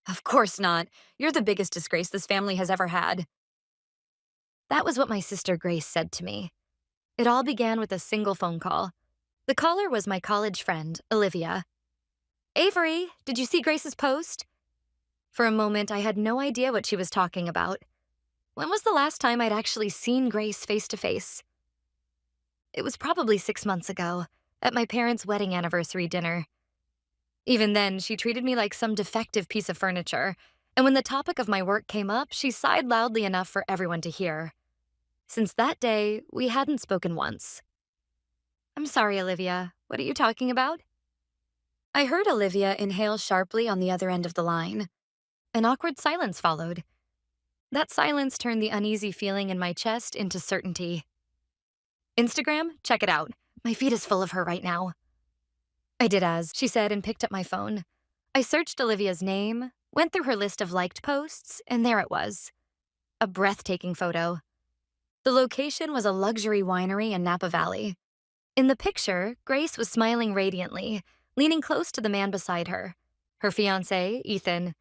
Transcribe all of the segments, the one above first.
Of course not. You're the biggest disgrace this family has ever had. That was what my sister Grace said to me. It all began with a single phone call. The caller was my college friend, Olivia. Avery, did you see Grace's post? For a moment, I had no idea what she was talking about. When was the last time I'd actually seen Grace face to face? It was probably 6 months ago, at my parents' wedding anniversary dinner. Even then, she treated me like some defective piece of furniture, and when the topic of my work came up, she sighed loudly enough for everyone to hear. Since that day, we hadn't spoken once. I'm sorry, Olivia. What are you talking about? I heard Olivia inhale sharply on the other end of the line. An awkward silence followed. That silence turned the uneasy feeling in my chest into certainty. Instagram? Check it out. My feed is full of her right now. I did as she said and picked up my phone. I searched Olivia's name, went through her list of liked posts, and there it was. A breathtaking photo. The location was a luxury winery in Napa Valley. In the picture, Grace was smiling radiantly, leaning close to the man beside her. Her fiancé, Ethan.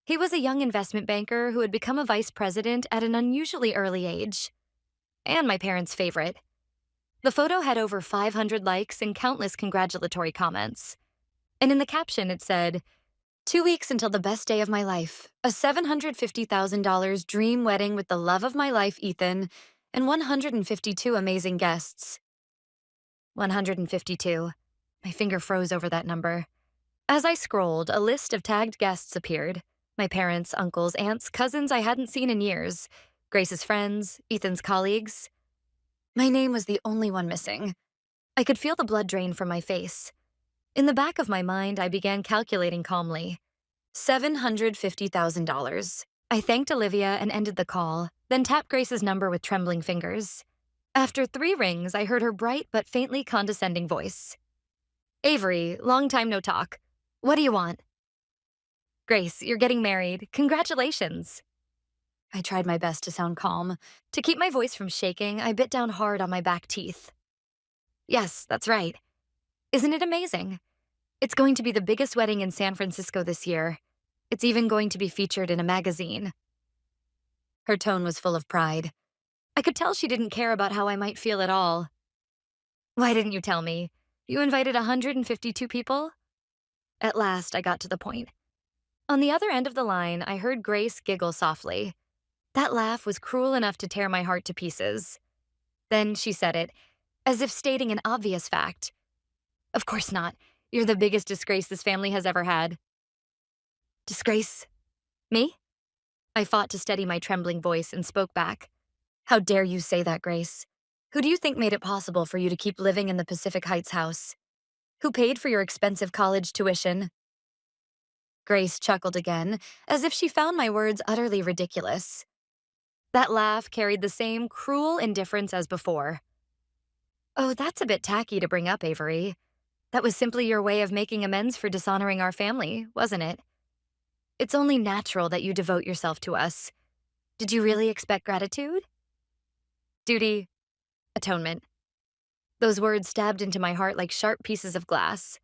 He was a young investment banker who had become a vice president at an unusually early age. And my parents' favorite. The photo had over 500 likes and countless congratulatory comments. And in the caption it said, 2 weeks until the best day of my life, a $750,000 dream wedding with the love of my life, Ethan, and 152 amazing guests. 152. My finger froze over that number. As I scrolled, a list of tagged guests appeared. My parents, uncles, aunts, cousins I hadn't seen in years. Grace's friends, Ethan's colleagues. My name was the only one missing. I could feel the blood drain from my face. In the back of my mind, I began calculating calmly. $750,000. I thanked Olivia and ended the call, then tapped Grace's number with trembling fingers. After 3 rings, I heard her bright but faintly condescending voice. Avery, long time no talk. What do you want? Grace, you're getting married. Congratulations. I tried my best to sound calm. To keep my voice from shaking, I bit down hard on my back teeth. Yes, that's right. Isn't it amazing? It's going to be the biggest wedding in San Francisco this year. It's even going to be featured in a magazine. Her tone was full of pride. I could tell she didn't care about how I might feel at all. Why didn't you tell me? You invited 152 people? At last, I got to the point. On the other end of the line, I heard Grace giggle softly. That laugh was cruel enough to tear my heart to pieces. Then she said it, as if stating an obvious fact. Of course not. You're the biggest disgrace this family has ever had. Disgrace? Me? I fought to steady my trembling voice and spoke back. How dare you say that, Grace? Who do you think made it possible for you to keep living in the Pacific Heights house? Who paid for your expensive college tuition? Grace chuckled again, as if she found my words utterly ridiculous. That laugh carried the same cruel indifference as before. Oh, that's a bit tacky to bring up, Avery. That was simply your way of making amends for dishonoring our family, wasn't it? It's only natural that you devote yourself to us. Did you really expect gratitude? Duty. Atonement. Those words stabbed into my heart like sharp pieces of glass.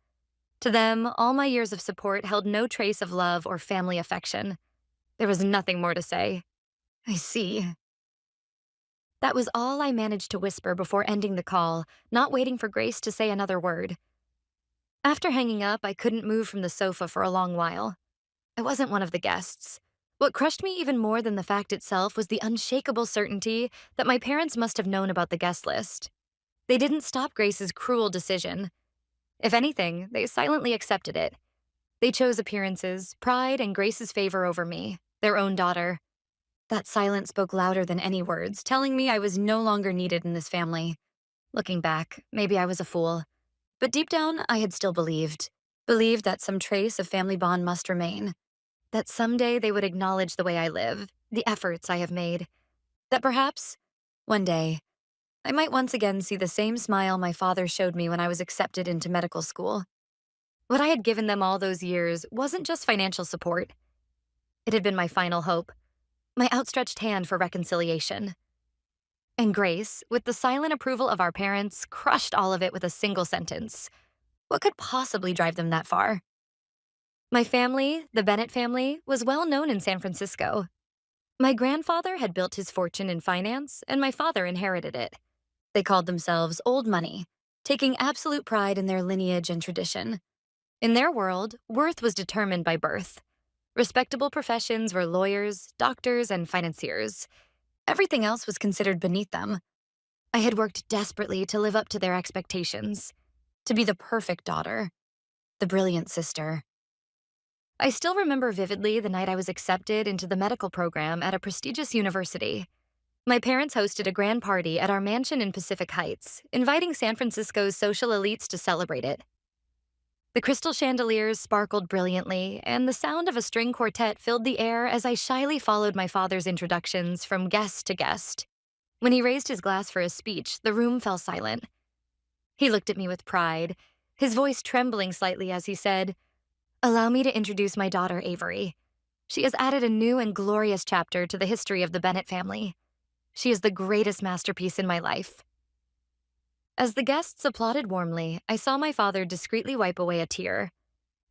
To them, all my years of support held no trace of love or family affection. There was nothing more to say. I see. That was all I managed to whisper before ending the call, not waiting for Grace to say another word. After hanging up, I couldn't move from the sofa for a long while. I wasn't one of the guests. What crushed me even more than the fact itself was the unshakable certainty that my parents must have known about the guest list. They didn't stop Grace's cruel decision. If anything, they silently accepted it. They chose appearances, pride, and Grace's favor over me, their own daughter. That silence spoke louder than any words, telling me I was no longer needed in this family. Looking back, maybe I was a fool. But deep down, I had still believed. Believed that some trace of family bond must remain. That someday they would acknowledge the way I live, the efforts I have made. That perhaps, one day, I might once again see the same smile my father showed me when I was accepted into medical school. What I had given them all those years wasn't just financial support. It had been my final hope, my outstretched hand for reconciliation. And Grace, with the silent approval of our parents, crushed all of it with a single sentence. What could possibly drive them that far? My family, the Bennett family, was well known in San Francisco. My grandfather had built his fortune in finance, and my father inherited it. They called themselves Old Money, taking absolute pride in their lineage and tradition. In their world, worth was determined by birth. Respectable professions were lawyers, doctors, and financiers. Everything else was considered beneath them. I had worked desperately to live up to their expectations, to be the perfect daughter, the brilliant sister. I still remember vividly the night I was accepted into the medical program at a prestigious university. My parents hosted a grand party at our mansion in Pacific Heights, inviting San Francisco's social elites to celebrate it. The crystal chandeliers sparkled brilliantly, and the sound of a string quartet filled the air as I shyly followed my father's introductions from guest to guest. When he raised his glass for a speech, the room fell silent. He looked at me with pride, his voice trembling slightly as he said, "Allow me to introduce my daughter, Avery. She has added a new and glorious chapter to the history of the Bennett family. She is the greatest masterpiece in my life." As the guests applauded warmly, I saw my father discreetly wipe away a tear.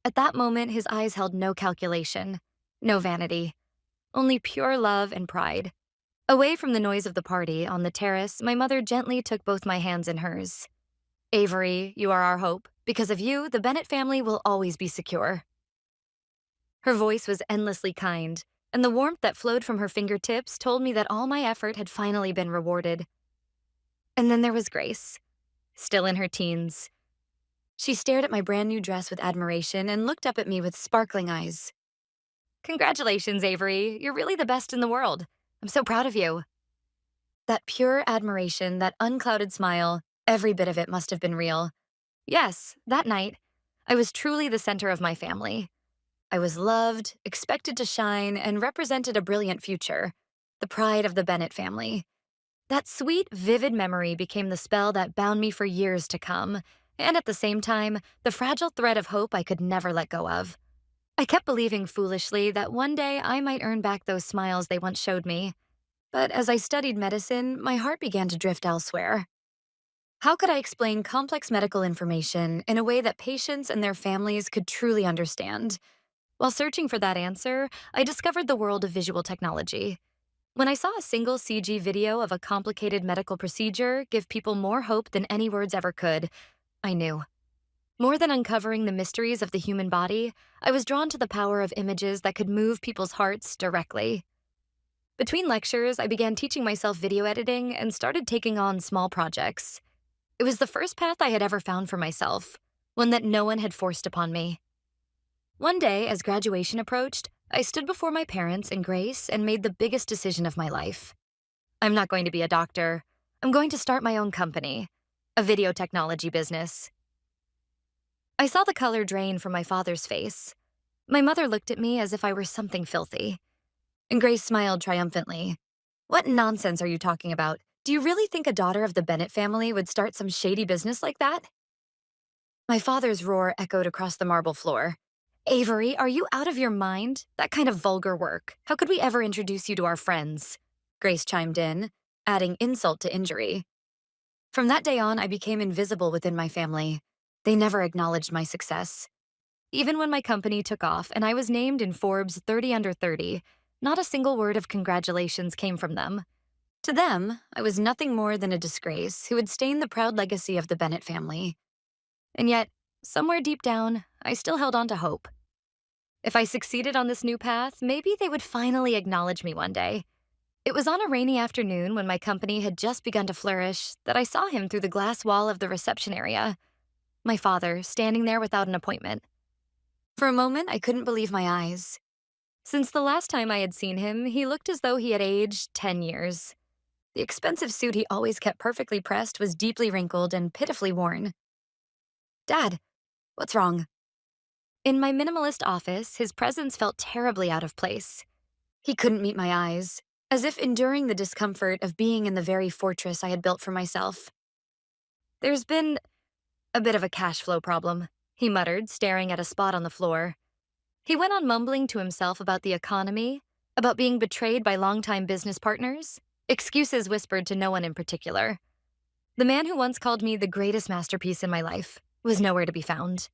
At that moment, his eyes held no calculation, no vanity, only pure love and pride. Away from the noise of the party, on the terrace, my mother gently took both my hands in hers. "Avery, you are our hope. Because of you, the Bennett family will always be secure." Her voice was endlessly kind, and the warmth that flowed from her fingertips told me that all my effort had finally been rewarded. And then there was Grace, still in her teens. She stared at my brand new dress with admiration and looked up at me with sparkling eyes. "Congratulations, Avery. You're really the best in the world. I'm so proud of you." That pure admiration, that unclouded smile, every bit of it must have been real. Yes, that night, I was truly the center of my family. I was loved, expected to shine, and represented a brilliant future, the pride of the Bennett family. That sweet, vivid memory became the spell that bound me for years to come, and at the same time, the fragile thread of hope I could never let go of. I kept believing foolishly that one day I might earn back those smiles they once showed me. But as I studied medicine, my heart began to drift elsewhere. How could I explain complex medical information in a way that patients and their families could truly understand? While searching for that answer, I discovered the world of visual technology. When I saw a single CG video of a complicated medical procedure give people more hope than any words ever could, I knew. More than uncovering the mysteries of the human body, I was drawn to the power of images that could move people's hearts directly. Between lectures, I began teaching myself video editing and started taking on small projects. It was the first path I had ever found for myself, one that no one had forced upon me. One day, as graduation approached, I stood before my parents and Grace and made the biggest decision of my life. I'm not going to be a doctor. I'm going to start my own company, a video technology business. I saw the color drain from my father's face. My mother looked at me as if I were something filthy. And Grace smiled triumphantly. "What nonsense are you talking about? Do you really think a daughter of the Bennett family would start some shady business like that?" My father's roar echoed across the marble floor. "Avery, are you out of your mind? That kind of vulgar work. How could we ever introduce you to our friends?" Grace chimed in, adding insult to injury. From that day on, I became invisible within my family. They never acknowledged my success. Even when my company took off and I was named in Forbes 30 Under 30, not a single word of congratulations came from them. To them, I was nothing more than a disgrace who had stained the proud legacy of the Bennett family. And yet, somewhere deep down, I still held on to hope. If I succeeded on this new path, maybe they would finally acknowledge me one day. It was on a rainy afternoon when my company had just begun to flourish that I saw him through the glass wall of the reception area. My father, standing there without an appointment. For a moment, I couldn't believe my eyes. Since the last time I had seen him, he looked as though he had aged 10 years. The expensive suit he always kept perfectly pressed was deeply wrinkled and pitifully worn. "Dad, what's wrong?" In my minimalist office, his presence felt terribly out of place. He couldn't meet my eyes, as if enduring the discomfort of being in the very fortress I had built for myself. "There's been a bit of a cash flow problem," he muttered, staring at a spot on the floor. He went on mumbling to himself about the economy, about being betrayed by longtime business partners, excuses whispered to no one in particular. The man who once called me the greatest masterpiece in my life was nowhere to be found.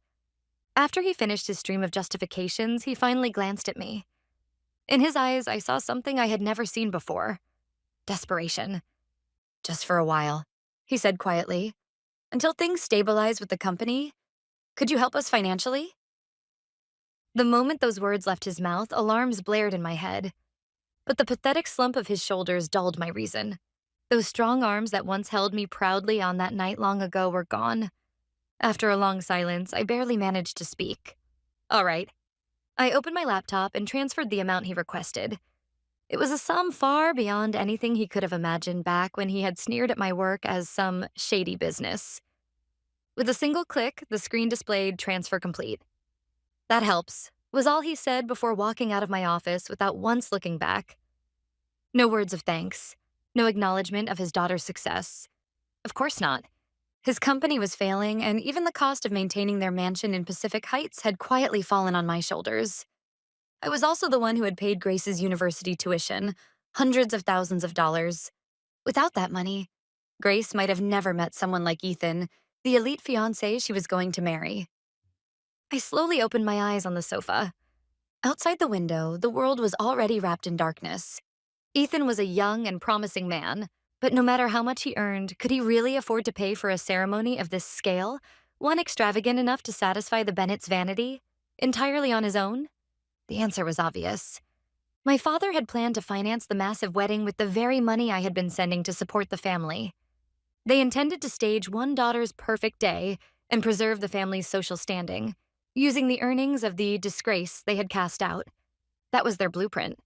After he finished his stream of justifications, he finally glanced at me. In his eyes, I saw something I had never seen before: desperation. Just for a while, he said quietly. Until things stabilize with the company, could you help us financially? The moment those words left his mouth, alarms blared in my head. But the pathetic slump of his shoulders dulled my reason. Those strong arms that once held me proudly on that night long ago were gone. After a long silence, I barely managed to speak. All right. I opened my laptop and transferred the amount he requested. It was a sum far beyond anything he could have imagined back when he had sneered at my work as some shady business. With a single click, the screen displayed transfer complete. That helps, was all he said before walking out of my office without once looking back. No words of thanks, no acknowledgement of his daughter's success. Of course not. His company was failing, and even the cost of maintaining their mansion in Pacific Heights had quietly fallen on my shoulders. I was also the one who had paid Grace's university tuition, hundreds of thousands of dollars. Without that money, Grace might have never met someone like Ethan, the elite fiancé she was going to marry. I slowly opened my eyes on the sofa. Outside the window, the world was already wrapped in darkness. Ethan was a young and promising man, but no matter how much he earned, could he really afford to pay for a ceremony of this scale, one extravagant enough to satisfy the Bennetts' vanity, entirely on his own? The answer was obvious. My father had planned to finance the massive wedding with the very money I had been sending to support the family. They intended to stage one daughter's perfect day and preserve the family's social standing, using the earnings of the disgrace they had cast out. That was their blueprint.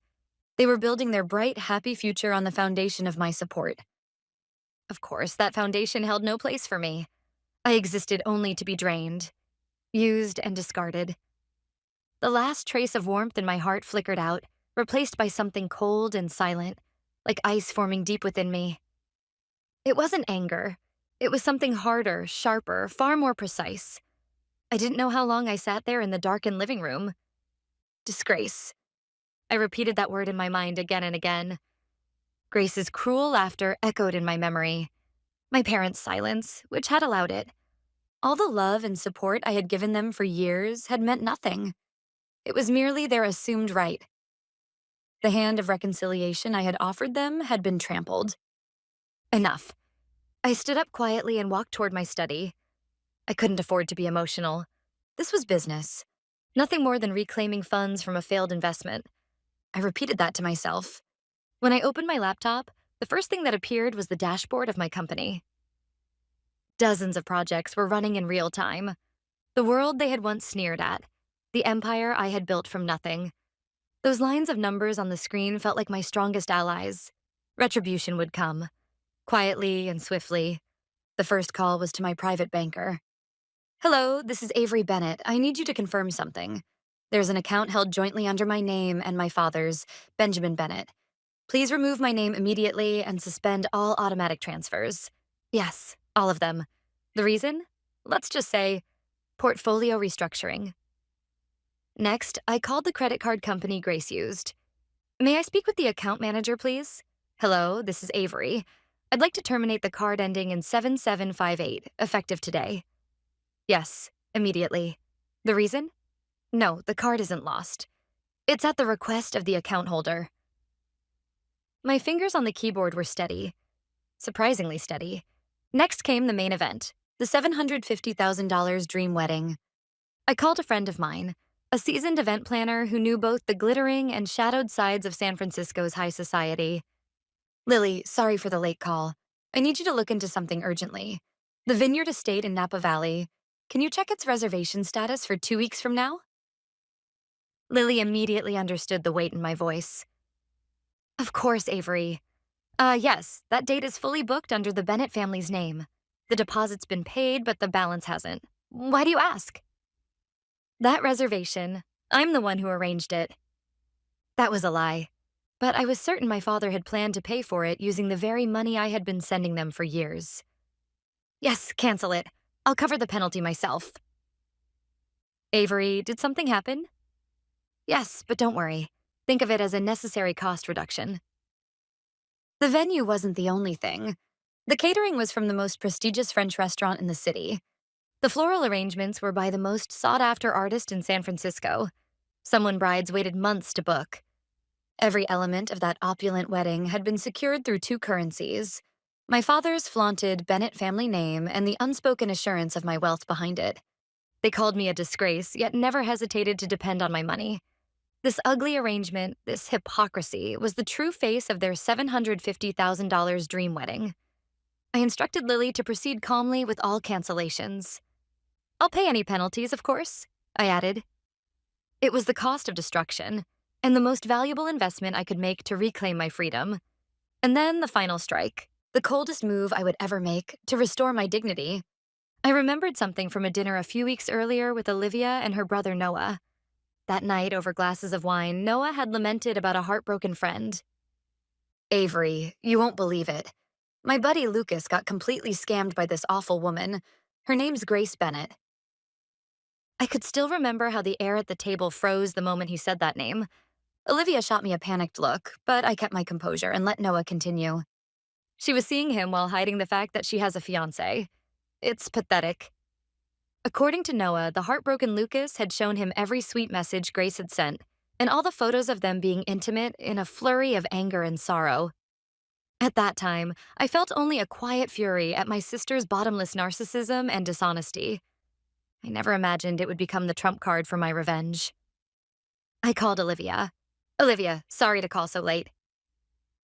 They were building their bright, happy future on the foundation of my support. Of course, that foundation held no place for me. I existed only to be drained, used and discarded. The last trace of warmth in my heart flickered out, replaced by something cold and silent, like ice forming deep within me. It wasn't anger. It was something harder, sharper, far more precise. I didn't know how long I sat there in the darkened living room. Disgrace. I repeated that word in my mind again and again. Grace's cruel laughter echoed in my memory. My parents' silence, which had allowed it. All the love and support I had given them for years had meant nothing. It was merely their assumed right. The hand of reconciliation I had offered them had been trampled. Enough. I stood up quietly and walked toward my study. I couldn't afford to be emotional. This was business. Nothing more than reclaiming funds from a failed investment. I repeated that to myself. When I opened my laptop, the first thing that appeared was the dashboard of my company. Dozens of projects were running in real time. The world they had once sneered at. The empire I had built from nothing. Those lines of numbers on the screen felt like my strongest allies. Retribution would come. Quietly and swiftly. The first call was to my private banker. Hello, this is Avery Bennett. I need you to confirm something. There's an account held jointly under my name and my father's, Benjamin Bennett. Please remove my name immediately and suspend all automatic transfers. Yes, all of them. The reason? Let's just say, portfolio restructuring. Next, I called the credit card company Grace used. May I speak with the account manager, please? Hello, this is Avery. I'd like to terminate the card ending in 7758, effective today. Yes, immediately. The reason? No, the card isn't lost. It's at the request of the account holder. My fingers on the keyboard were steady. Surprisingly steady. Next came the main event, the $750,000 dream wedding. I called a friend of mine, a seasoned event planner who knew both the glittering and shadowed sides of San Francisco's high society. Lily, sorry for the late call. I need you to look into something urgently. The Vineyard Estate in Napa Valley. Can you check its reservation status for 2 weeks from now? Lily immediately understood the weight in my voice. Of course, Avery. Yes, that date is fully booked under the Bennett family's name. The deposit's been paid, but the balance hasn't. Why do you ask? That reservation, I'm the one who arranged it. That was a lie. But I was certain my father had planned to pay for it using the very money I had been sending them for years. Yes, cancel it. I'll cover the penalty myself. Avery, did something happen? Yes, but don't worry. Think of it as a necessary cost reduction. The venue wasn't the only thing. The catering was from the most prestigious French restaurant in the city. The floral arrangements were by the most sought after artist in San Francisco, someone brides waited months to book. Every element of that opulent wedding had been secured through two currencies: my father's flaunted Bennett family name and the unspoken assurance of my wealth behind it. They called me a disgrace, yet never hesitated to depend on my money. This ugly arrangement, this hypocrisy, was the true face of their $750,000 dream wedding. I instructed Lily to proceed calmly with all cancellations. "I'll pay any penalties, of course," I added. It was the cost of destruction, and the most valuable investment I could make to reclaim my freedom. And then the final strike, the coldest move I would ever make to restore my dignity. I remembered something from a dinner a few weeks earlier with Olivia and her brother Noah. That night, over glasses of wine, Noah had lamented about a heartbroken friend. "Avery, you won't believe it. My buddy Lucas got completely scammed by this awful woman. Her name's Grace Bennett." I could still remember how the air at the table froze the moment he said that name. Olivia shot me a panicked look, but I kept my composure and let Noah continue. "She was seeing him while hiding the fact that she has a fiancé. It's pathetic." According to Noah, the heartbroken Lucas had shown him every sweet message Grace had sent, and all the photos of them being intimate in a flurry of anger and sorrow. At that time, I felt only a quiet fury at my sister's bottomless narcissism and dishonesty. I never imagined it would become the trump card for my revenge. I called Olivia. "Olivia, sorry to call so late."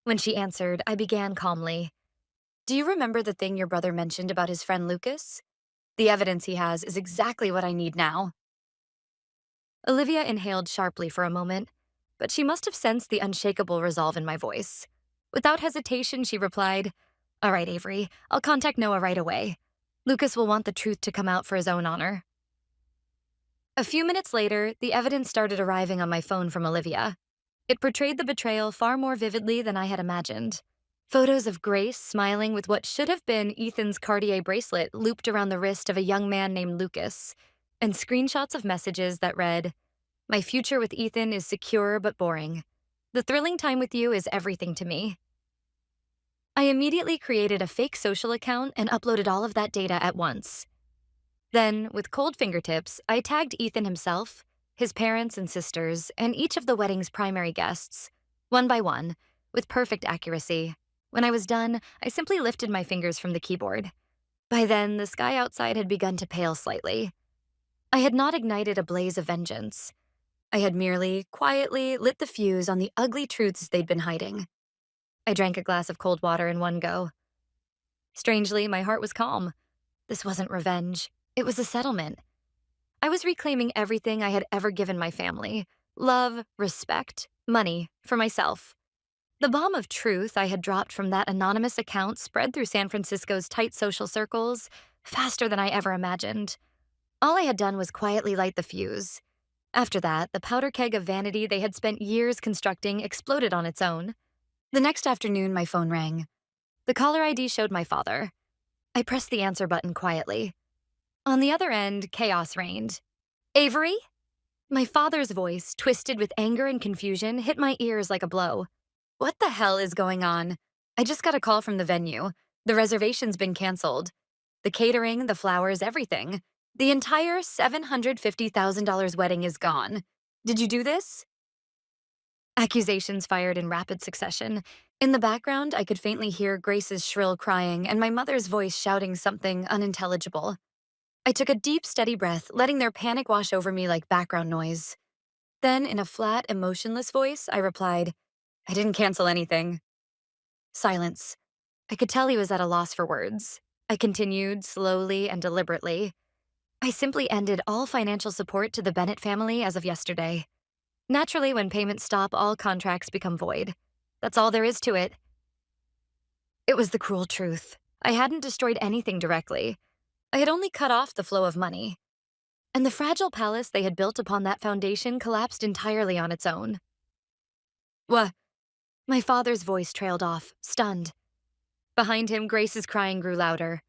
When she answered, I began calmly. "Do you remember the thing your brother mentioned about his friend Lucas? The evidence he has is exactly what I need now." Olivia inhaled sharply for a moment, but she must have sensed the unshakable resolve in my voice. Without hesitation, she replied, "All right, Avery, I'll contact Noah right away. Lucas will want the truth to come out for his own honor." A few minutes later, the evidence started arriving on my phone from Olivia. It portrayed the betrayal far more vividly than I had imagined. Photos of Grace smiling with what should have been Ethan's Cartier bracelet looped around the wrist of a young man named Lucas, and screenshots of messages that read, "My future with Ethan is secure but boring. The thrilling time with you is everything to me." I immediately created a fake social account and uploaded all of that data at once. Then, with cold fingertips, I tagged Ethan himself, his parents and sisters, and each of the wedding's primary guests, one by one, with perfect accuracy. When I was done, I simply lifted my fingers from the keyboard. By then, the sky outside had begun to pale slightly. I had not ignited a blaze of vengeance. I had merely, quietly lit the fuse on the ugly truths they'd been hiding. I drank a glass of cold water in one go. Strangely, my heart was calm. This wasn't revenge. It was a settlement. I was reclaiming everything I had ever given my family: love, respect, money, for myself. The bomb of truth I had dropped from that anonymous account spread through San Francisco's tight social circles faster than I ever imagined. All I had done was quietly light the fuse. After that, the powder keg of vanity they had spent years constructing exploded on its own. The next afternoon, my phone rang. The caller ID showed my father. I pressed the answer button quietly. On the other end, chaos reigned. "Avery?" My father's voice, twisted with anger and confusion, hit my ears like a blow. "What the hell is going on? I just got a call from the venue. The reservation's been canceled. The catering, the flowers, everything. The entire $750,000 wedding is gone. Did you do this?" Accusations fired in rapid succession. In the background, I could faintly hear Grace's shrill crying and my mother's voice shouting something unintelligible. I took a deep, steady breath, letting their panic wash over me like background noise. Then, in a flat, emotionless voice, I replied, "I didn't cancel anything." Silence. I could tell he was at a loss for words. I continued, slowly and deliberately. "I simply ended all financial support to the Bennett family as of yesterday. Naturally, when payments stop, all contracts become void. That's all there is to it." It was the cruel truth. I hadn't destroyed anything directly. I had only cut off the flow of money. And the fragile palace they had built upon that foundation collapsed entirely on its own. "Wha—" My father's voice trailed off, stunned. Behind him, Grace's crying grew louder.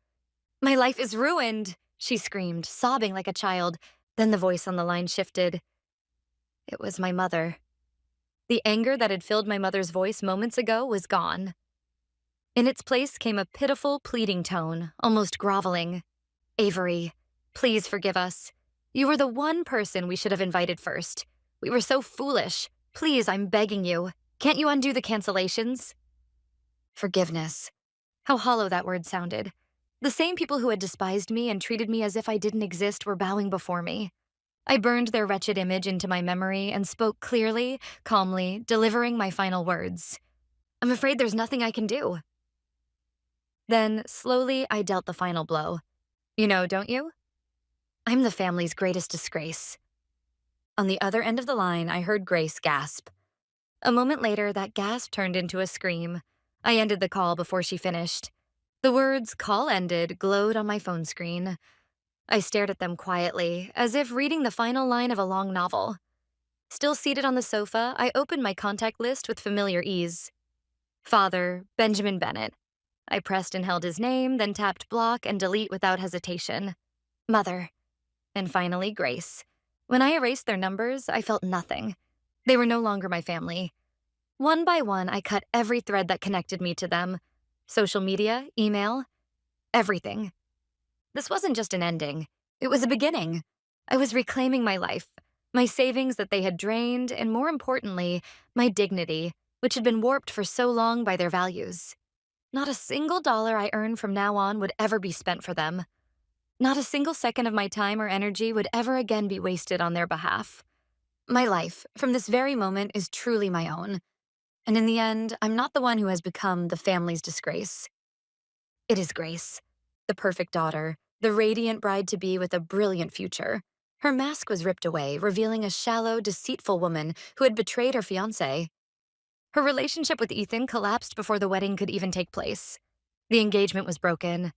"My life is ruined," she screamed, sobbing like a child. Then the voice on the line shifted. It was my mother. The anger that had filled my mother's voice moments ago was gone. In its place came a pitiful, pleading tone, almost groveling. "Avery, Please forgive us. You were the one person we should have invited first. We were so foolish. Please, I'm begging you. Can't you undo the cancellations? Forgiveness. How hollow that word sounded. The same people who had despised me and treated me as if I didn't exist were bowing before me. I burned their wretched image into my memory and spoke clearly, calmly, delivering my final words. I'm afraid there's nothing I can do. Then, slowly, I dealt the final blow. You know, don't you? I'm the family's greatest disgrace. On the other end of the line, I heard Grace gasp. A moment later, that gasp turned into a scream. I ended the call before she finished. The words, "call ended," glowed on my phone screen. I stared at them quietly, as if reading the final line of a long novel. Still seated on the sofa, I opened my contact list with familiar ease. Father, Benjamin Bennett. I pressed and held his name, then tapped block and delete without hesitation. Mother. And finally, Grace. When I erased their numbers, I felt nothing. They were no longer my family. One by one, I cut every thread that connected me to them. Social media, email, everything. This wasn't just an ending. It was a beginning. I was reclaiming my life, my savings that they had drained, and more importantly, my dignity, which had been warped for so long by their values. Not a single dollar I earned from now on would ever be spent for them. Not a single second of my time or energy would ever again be wasted on their behalf. My life, from this very moment, is truly my own. And in the end, I'm not the one who has become the family's disgrace. It is Grace, the perfect daughter, the radiant bride-to-be with a brilliant future. Her mask was ripped away, revealing a shallow, deceitful woman who had betrayed her fiancé. Her relationship with Ethan collapsed before the wedding could even take place. The engagement was broken.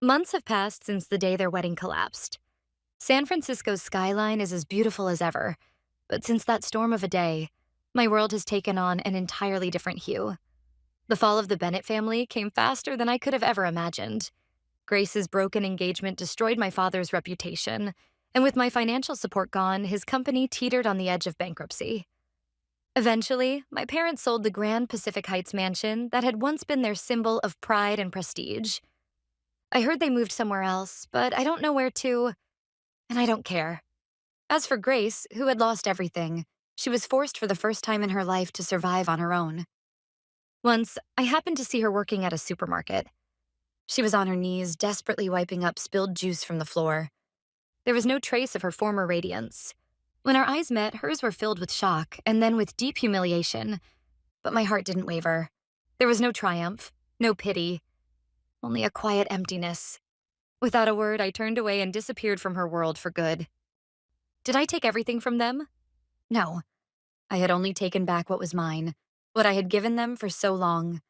Months have passed since the day their wedding collapsed. San Francisco's skyline is as beautiful as ever, but since that storm of a day, my world has taken on an entirely different hue. The fall of the Bennett family came faster than I could have ever imagined. Grace's broken engagement destroyed my father's reputation, and with my financial support gone, his company teetered on the edge of bankruptcy. Eventually, my parents sold the grand Pacific Heights mansion that had once been their symbol of pride and prestige. I heard they moved somewhere else, but I don't know where to, and I don't care. As for Grace, who had lost everything, she was forced for the first time in her life to survive on her own. Once, I happened to see her working at a supermarket. She was on her knees, desperately wiping up spilled juice from the floor. There was no trace of her former radiance. When our eyes met, hers were filled with shock and then with deep humiliation. But my heart didn't waver. There was no triumph, no pity, only a quiet emptiness. Without a word, I turned away and disappeared from her world for good. Did I take everything from them? No. I had only taken back what was mine, what I had given them for so long.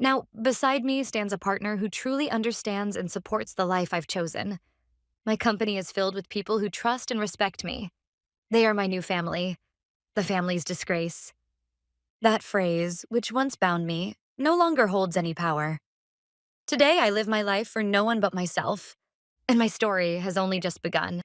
Now, beside me stands a partner who truly understands and supports the life I've chosen. My company is filled with people who trust and respect me. They are my new family, the family's disgrace. That phrase, which once bound me, no longer holds any power. Today, I live my life for no one but myself, and my story has only just begun.